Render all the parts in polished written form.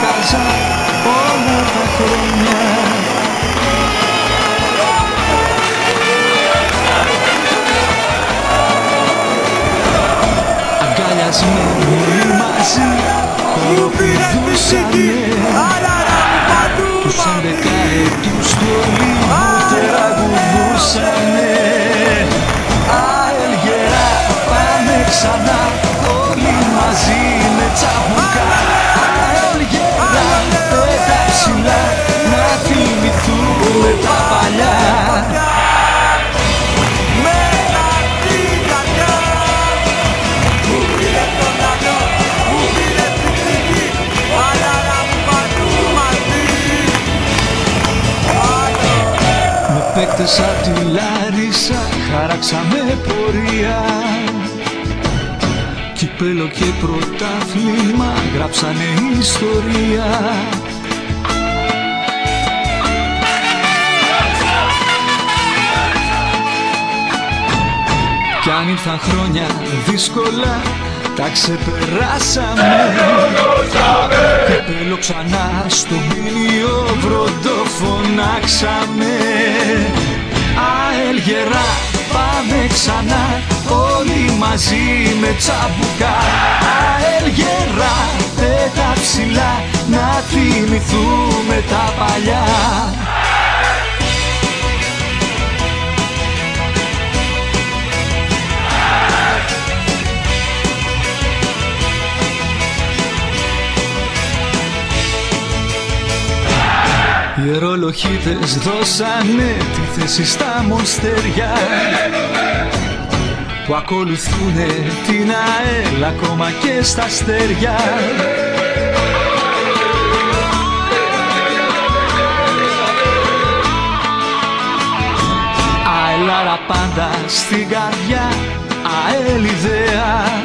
χάζα όλα τα χρόνια. Αγκαλιασμένοι μαζί χοροπηδούσανε τους 11 έτους του Ολύμπου τραγουδούσανε. ΑΕΛ γερά πάμε ξανά όλοι μαζί με τσαμπουκά. ΑΕΛ γερά πέτα ψηλά να θυμηθούμε τα παλιά. Παίκτες απ' τη Λάρισα χαράξαμε πορεία, κύπελο και πρωτάθλημα γράψανε ιστορία. Κι αν ήρθαν χρόνια δύσκολα τα ξεπεράσαμε. Κύπελο ξανά στον ποινιό βροντο φωνάξαμε. ΑΕΛ γερά πάμε ξανά όλοι μαζί με τσαμπουκά. ΑΕΛ γερά πέτα ψηλά να θυμηθούμε τα παλιά. Οι ερολοχίτες δώσανε τη θέση στα μονστεριά που ακολουθούνε την ΑΕΛ ακόμα και στα αστέρια. ΑΕΛάρα πάντα στην καρδιά, ΑΕΛ ιδέα.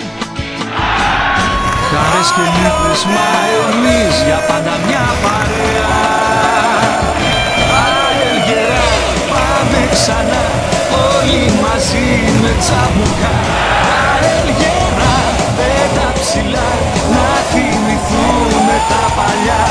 Χαρές και νύχτες μα εμείς για πάντα μια παρέα. ΑΕΛ γερά πάμε ξανά όλοι μαζί με τσαμπουκά. ΑΕΛ γερά πέτα ψηλά να θυμηθούμε τα παλιά.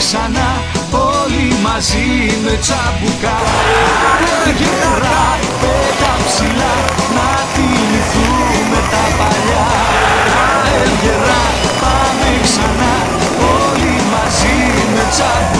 Ξανά όλοι μαζί με τσαμπουκά. ΑΕΛ γερά πέτα ψηλά να θυμηθούμε τα παλιά. ΑΕΛ γερά πάμε ξανά όλοι μαζί με τσαμπουκά.